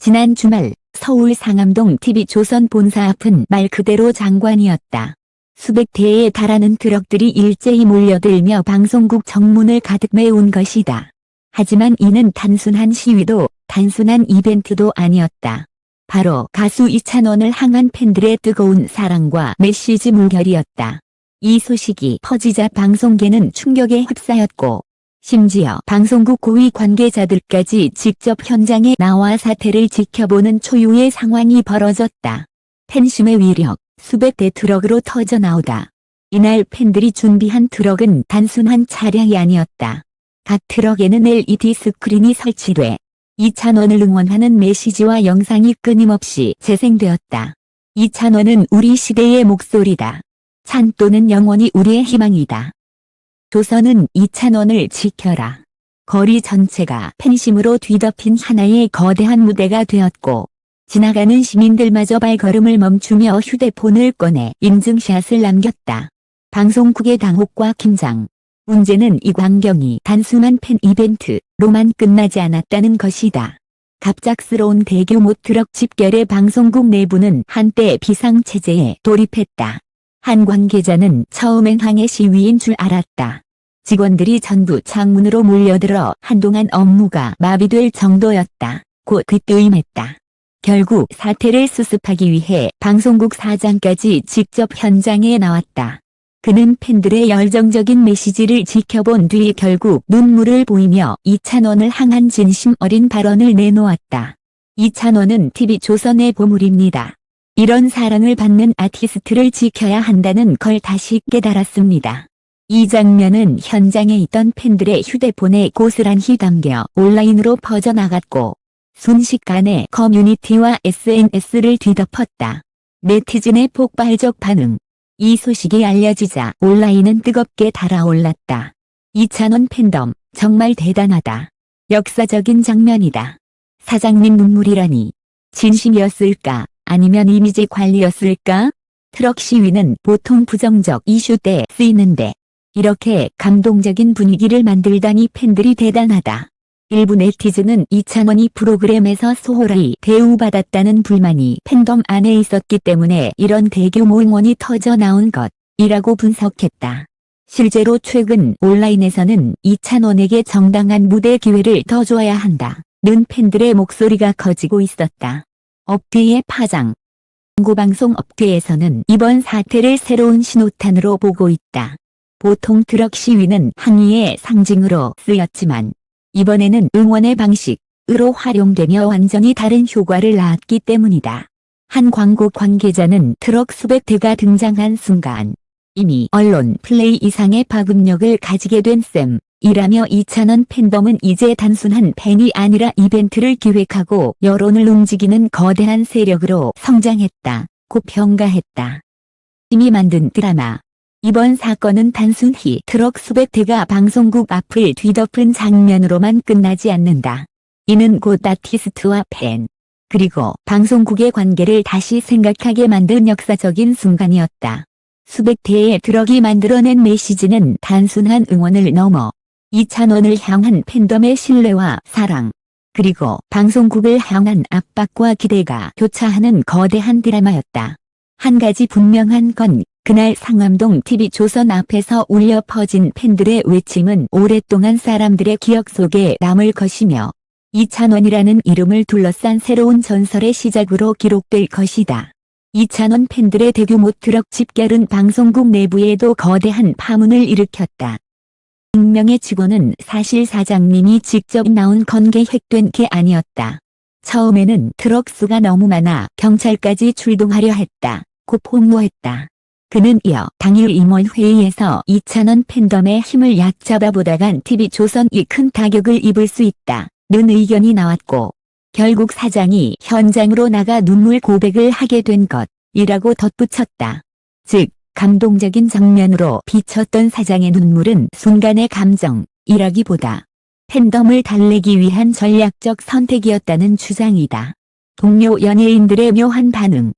지난 주말 서울 상암동 TV조선 본사 앞은 말 그대로 장관이었다. 수백 대에 달하는 트럭들이 일제히 몰려들며 방송국 정문을 가득 메운 것이다. 하지만 이는 단순한 시위도 단순한 이벤트도 아니었다. 바로 가수 이찬원을 향한 팬들의 뜨거운 사랑과 메시지 물결이었다. 이 소식이 퍼지자 방송계는 충격에 휩싸였고 심지어 방송국 고위 관계자들까지 직접 현장에 나와 사태를 지켜보는 초유의 상황이 벌어졌다. 팬심의 위력, 수백 대 트럭으로 터져나오다. 이날 팬들이 준비한 트럭은 단순한 차량이 아니었다. 각 트럭에는 LED 스크린이 설치돼 이찬원을 응원하는 메시지와 영상이 끊임없이 재생되었다. 이찬원은 우리 시대의 목소리다. 찬또는 영원히 우리의 희망이다. 조선은 이찬원을 지켜라. 거리 전체가 팬심으로 뒤덮인 하나의 거대한 무대가 되었고 지나가는 시민들마저 발걸음을 멈추며 휴대폰을 꺼내 인증샷을 남겼다. 방송국의 당혹과 긴장. 문제는 이 광경이 단순한 팬 이벤트로만 끝나지 않았다는 것이다. 갑작스러운 대규모 트럭 집결에 방송국 내부는 한때 비상체제에 돌입했다. 한 관계자는 처음엔 항해 시위인 줄 알았다. 직원들이 전부 창문으로 몰려들어 한동안 업무가 마비될 정도였다. 곧 귀뜨임했다. 결국 사태를 수습하기 위해 방송국 사장까지 직접 현장에 나왔다. 그는 팬들의 열정적인 메시지를 지켜본 뒤 결국 눈물을 보이며 이찬원을 향한 진심 어린 발언을 내놓았다. 이찬원은 TV조선의 보물입니다. 이런 사랑을 받는 아티스트를 지켜야 한다는 걸 다시 깨달았습니다. 이 장면은 현장에 있던 팬들의 휴대폰에 고스란히 담겨 온라인으로 퍼져나갔고 순식간에 커뮤니티와 SNS를 뒤덮었다. 네티즌의 폭발적 반응. 이 소식이 알려지자 온라인은 뜨겁게 달아올랐다. 이찬원 팬덤 정말 대단하다. 역사적인 장면이다. 사장님 눈물이라니. 진심이었을까? 아니면 이미지 관리였을까? 트럭 시위는 보통 부정적 이슈 때 쓰이는데 이렇게 감동적인 분위기를 만들다니 팬들이 대단하다. 일부 네티즌은 이찬원이 프로그램에서 소홀히 대우받았다는 불만이 팬덤 안에 있었기 때문에 이런 대규모 응원이 터져나온 것이라고 분석했다. 실제로 최근 온라인에서는 이찬원에게 정당한 무대 기회를 더 줘야 한다는 팬들의 목소리가 커지고 있었다. 업계의 파장. 광고방송 업계에서는 이번 사태를 새로운 신호탄으로 보고 있다. 보통 트럭 시위는 항의의 상징으로 쓰였지만 이번에는 응원의 방식으로 활용되며 완전히 다른 효과를 낳았기 때문이다. 한 광고 관계자는 트럭 수백 대가 등장한 순간 이미 언론 플레이 이상의 파급력을 가지게 된 셈이라며 이찬원 팬덤은 이제 단순한 팬이 아니라 이벤트를 기획하고 여론을 움직이는 거대한 세력으로 성장했다고 평가했다. 이미 만든 드라마. 이번 사건은 단순히 트럭 수백 대가 방송국 앞을 뒤덮은 장면으로만 끝나지 않는다. 이는 곧 아티스트와 팬, 그리고 방송국의 관계를 다시 생각하게 만든 역사적인 순간이었다. 수백 대의 트럭이 만들어낸 메시지는 단순한 응원을 넘어 이찬원을 향한 팬덤의 신뢰와 사랑, 그리고 방송국을 향한 압박과 기대가 교차하는 거대한 드라마였다. 한 가지 분명한 건 그날 상암동 TV조선 앞에서 울려 퍼진 팬들의 외침은 오랫동안 사람들의 기억 속에 남을 것이며 이찬원이라는 이름을 둘러싼 새로운 전설의 시작으로 기록될 것이다. 이찬원 팬들의 대규모 트럭 집결은 방송국 내부에도 거대한 파문을 일으켰다. 익명의 직원은 사실 사장님이 직접 나온 건 계획된 게 아니었다. 처음에는 트럭 수가 너무 많아 경찰까지 출동하려 했다고 폭로했다. 그는 이어 당일 임원회의에서 이찬원 팬덤의 힘을 얕잡아 보다간 TV조선이 큰 타격을 입을 수 있다는 의견이 나왔고 결국 사장이 현장으로 나가 눈물 고백을 하게 된 것이라고 덧붙였다. 즉 감동적인 장면으로 비쳤던 사장의 눈물은 순간의 감정이라기보다 팬덤을 달래기 위한 전략적 선택이었다는 주장이다. 동료 연예인들의 묘한 반응.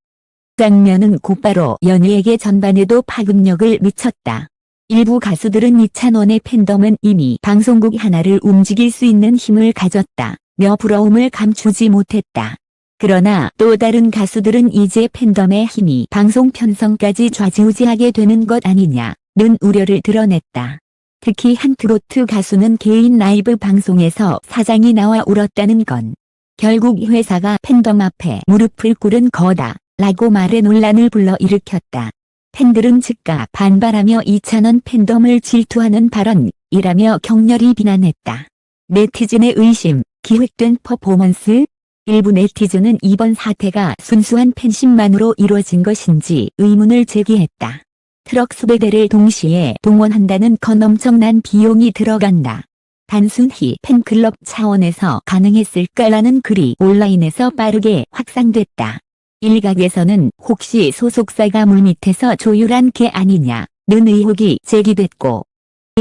장면은 곧바로 연예계 전반에도 파급력을 미쳤다. 일부 가수들은 이찬원의 팬덤은 이미 방송국 하나를 움직일 수 있는 힘을 가졌다며 부러움을 감추지 못했다. 그러나 또 다른 가수들은 이제 팬덤의 힘이 방송 편성까지 좌지우지하게 되는 것 아니냐는 우려를 드러냈다. 특히 한 트로트 가수는 개인 라이브 방송에서 사장이 나와 울었다는 건 결국 회사가 팬덤 앞에 무릎을 꿇은 거다 라고 말해 논란을 불러일으켰다. 팬들은 즉각 반발하며 이찬원 팬덤을 질투하는 발언이라며 격렬히 비난했다. 네티즌의 의심, 기획된 퍼포먼스? 일부 네티즌은 이번 사태가 순수한 팬심만으로 이루어진 것인지 의문을 제기했다. 트럭 수백 대를 동시에 동원한다는 건 엄청난 비용이 들어간다. 단순히 팬클럽 차원에서 가능했을까라는 글이 온라인에서 빠르게 확산됐다. 일각에서는 혹시 소속사가 물밑에서 조율한 게 아니냐는 의혹이 제기됐고,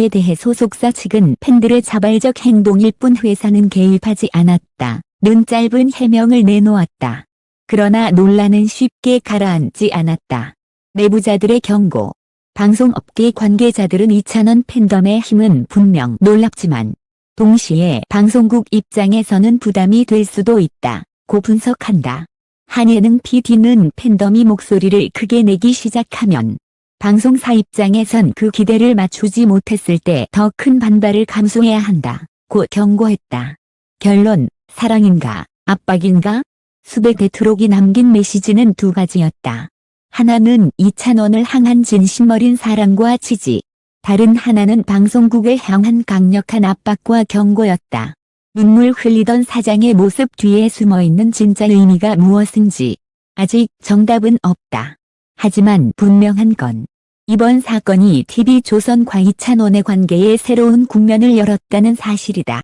이에 대해 소속사 측은 팬들의 자발적 행동일 뿐 회사는 개입하지 않았다는 짧은 해명을 내놓았다. 그러나 논란은 쉽게 가라앉지 않았다. 내부자들의 경고. 방송업계 관계자들은 이찬원 팬덤의 힘은 분명 놀랍지만 동시에 방송국 입장에서는 부담이 될 수도 있다고 분석한다. 한예능 PD는 팬덤이 목소리를 크게 내기 시작하면 방송사 입장에선 그 기대를 맞추지 못했을 때 더 큰 반발을 감수해야 한다고 경고했다. 결론, 사랑인가, 압박인가? 수백 대 트럭이 남긴 메시지는 두 가지였다. 하나는 이찬원을 향한 진심 어린 사랑과 지지, 다른 하나는 방송국을 향한 강력한 압박과 경고였다. 눈물 흘리던 사장의 모습 뒤에 숨어있는 진짜 의미가 무엇인지 아직 정답은 없다. 하지만 분명한 건 이번 사건이 TV조선과 이찬원의 관계에 새로운 국면을 열었다는 사실이다.